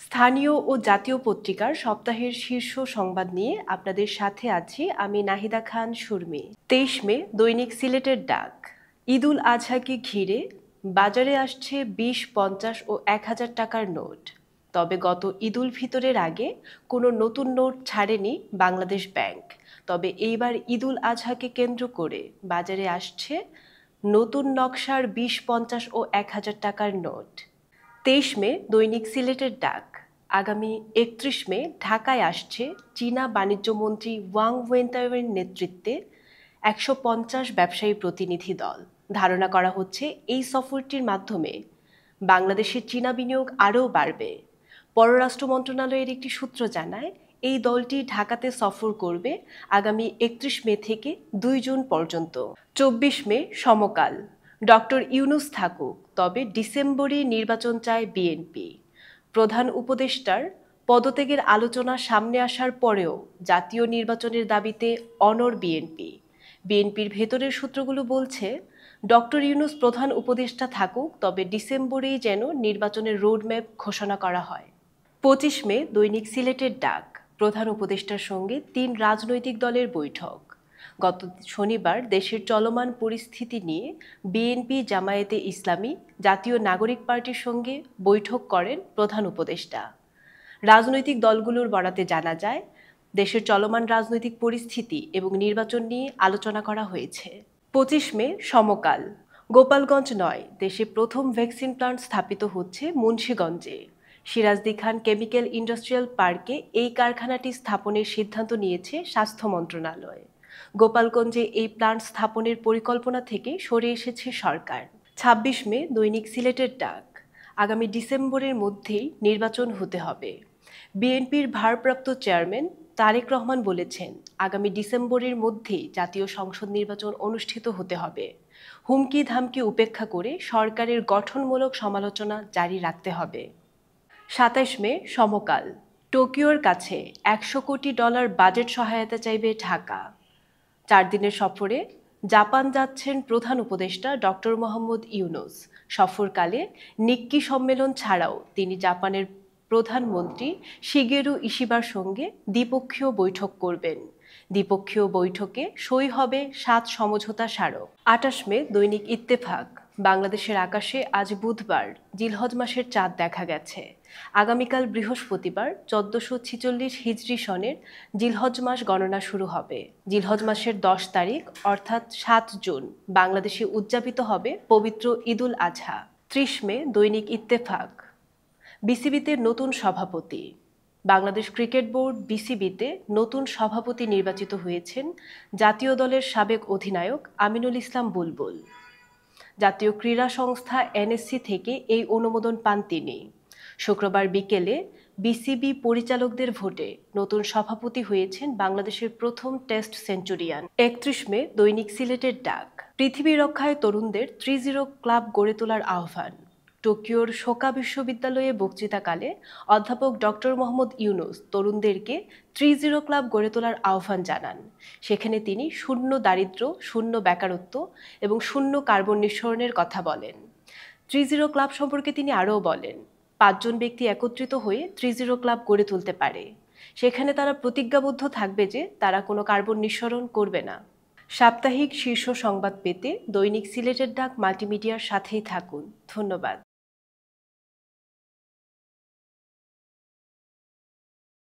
স্থানীয় ও জাতীয় পত্রিকার সপ্তাহের শীর্ষ সংবাদ নিয়ে আপনাদের সাথে আছি আমি নাহিদা খান সুরমি। 23 মে দৈনিক সিলেটের ডাক। ঈদুল আজহাকে ঘিরে বাজারে আসছে 20, 50 ও 1000 টাকার নোট। তবে গত ঈদুল ফিতরের আগে কোনো নতুন নোট ছাড়েনি বাংলাদেশ ব্যাংক। তবে এইবার ঈদুল আজহাকে কেন্দ্র করে বাজারে আসছে নতুন নকশার 20, 50 ও 1000 টাকার নোট। 23 মে দৈনিক সিলেটের ডাক। আগামী 31 মে ঢাকায় আসছে চীনা বাণিজ্যমন্ত্রী ওয়াং ওয়েনতাওয়ের নেতৃত্বে 150 ব্যবসায়ী প্রতিনিধি দল। ধারণা করা হচ্ছে এই সফরটির মাধ্যমে বাংলাদেশের চীনা বিনিয়োগ আরও বাড়বে। পররাষ্ট্র মন্ত্রণালয়ের একটি সূত্র জানায়, এই দলটি ঢাকাতে সফর করবে আগামী 31 মে থেকে 2 জুন পর্যন্ত। 24 মে সমকাল। ডক্টর ইউনূস থাকুক, তবে ডিসেম্বরে নির্বাচন চায় বিএনপি। প্রধান উপদেষ্টার পদত্যাগের আলোচনা সামনে আসার পরেও জাতীয় নির্বাচনের দাবিতে অনড় বিএনপি। বিএনপির ভেতরের সূত্রগুলো বলছে, ডক্টর ইউনূস প্রধান উপদেষ্টা থাকুক, তবে ডিসেম্বরেই যেন নির্বাচনের রোডম্যাপ ঘোষণা করা হয়। 25 মে দৈনিক সিলেটের ডাক। প্রধান উপদেষ্টার সঙ্গে 3 রাজনৈতিক দলের বৈঠক। গত শনিবার দেশের চলমান পরিস্থিতি নিয়ে বিএনপি, জামায়াতে ইসলামী, জাতীয় নাগরিক পার্টির সঙ্গে বৈঠক করেন প্রধান উপদেষ্টা। রাজনৈতিক দলগুলোর বরাতে জানা যায়, দেশের চলমান রাজনৈতিক পরিস্থিতি এবং নির্বাচন নিয়ে আলোচনা করা হয়েছে। 25 মে সমকাল। গোপালগঞ্জ নয়, দেশে প্রথম ভ্যাকসিন প্ল্যান্ট স্থাপিত হচ্ছে মুন্সিগঞ্জে। সিরাজদি খান কেমিক্যাল ইন্ডাস্ট্রিয়াল পার্কে এই কারখানাটি স্থাপনের সিদ্ধান্ত নিয়েছে স্বাস্থ্য মন্ত্রণালয়। গোপালগঞ্জে এই প্ল্যান্ট স্থাপনের পরিকল্পনা থেকে সরে এসেছে সরকার। 26 মে দৈনিক সিলেটের ডাক। আগামী ডিসেম্বরের মধ্যেই নির্বাচন হতে হবে। বিএনপির ভারপ্রাপ্ত চেয়ারম্যান তারেক রহমান বলেছেন, আগামী ডিসেম্বরের মধ্যেই জাতীয় সংসদ নির্বাচন অনুষ্ঠিত হতে হবে। হুমকি ধামকি উপেক্ষা করে সরকারের গঠনমূলক সমালোচনা জারি রাখতে হবে। 27 মে সমকাল। টোকিওর কাছে $100 কোটি বাজেট সহায়তা চাইবে ঢাকা। 4 দিনের সফরে জাপান যাচ্ছেন প্রধান উপদেষ্টা ডক্টর মোহাম্মদ ইউনূস। সফরকালে নিক্কি সম্মেলন ছাড়াও তিনি জাপানের প্রধানমন্ত্রী শিগেরু ইশিবার সঙ্গে দ্বিপক্ষীয় বৈঠক করবেন। দ্বিপক্ষীয় বৈঠকে সই হবে 7 সমঝোতা স্মারক। 28 মে দৈনিক ইত্তেফাক। বাংলাদেশের আকাশে আজ বুধবার জিলহজ মাসের চাঁদ দেখা গেছে। আগামীকাল বৃহস্পতিবার 1446 হিজরি সনের জিলহজ মাস গণনা শুরু হবে। জিলহজ মাসের 10 তারিখ অর্থাৎ 7 জুন বাংলাদেশে উদযাপিত হবে পবিত্র ঈদুল আজহা। 30 মে দৈনিক ইত্তেফাক। বিসিবিতে নতুন সভাপতি। বাংলাদেশ ক্রিকেট বোর্ড বিসিবিতে নতুন সভাপতি নির্বাচিত হয়েছেন জাতীয় দলের সাবেক অধিনায়ক আমিনুল ইসলাম বুলবুল। জাতীয় ক্রীড়া সংস্থা এনএসসি থেকে এই অনুমোদন পান তিনি। শুক্রবার বিকেলে বিসিবি পরিচালকদের ভোটে নতুন সভাপতি হয়েছেন বাংলাদেশের প্রথম টেস্ট সেঞ্চুরিয়ান। 31 মে দৈনিক সিলেটের ডাক। পৃথিবী রক্ষায় তরুণদের 30 ক্লাব গড়ে তোলার আহ্বান। টোকিওর সোকা বিশ্ববিদ্যালয়ে বক্তৃতাকালে অধ্যাপক ডক্টর মোহাম্মদ ইউনূস তরুণদেরকে 30 ক্লাব গড়ে তোলার আহ্বান জানান। সেখানে তিনি শূন্য দারিদ্র্য, শূন্য বেকারত্ব এবং শূন্য কার্বন নিঃসরণের কথা বলেন। 30 ক্লাব সম্পর্কে তিনি আরও বলেন, 5 জন ব্যক্তি একত্রিত হয়ে 30 ক্লাব গড়ে তুলতে পারে। সেখানে তারা প্রতিজ্ঞাবদ্ধ থাকবে যে তারা কোনো কার্বন নিঃসরণ করবে না। সাপ্তাহিক শীর্ষ সংবাদ পেতে দৈনিক সিলেটের ডাক মাল্টিমিডিয়ার সাথেই থাকুন। ধন্যবাদ।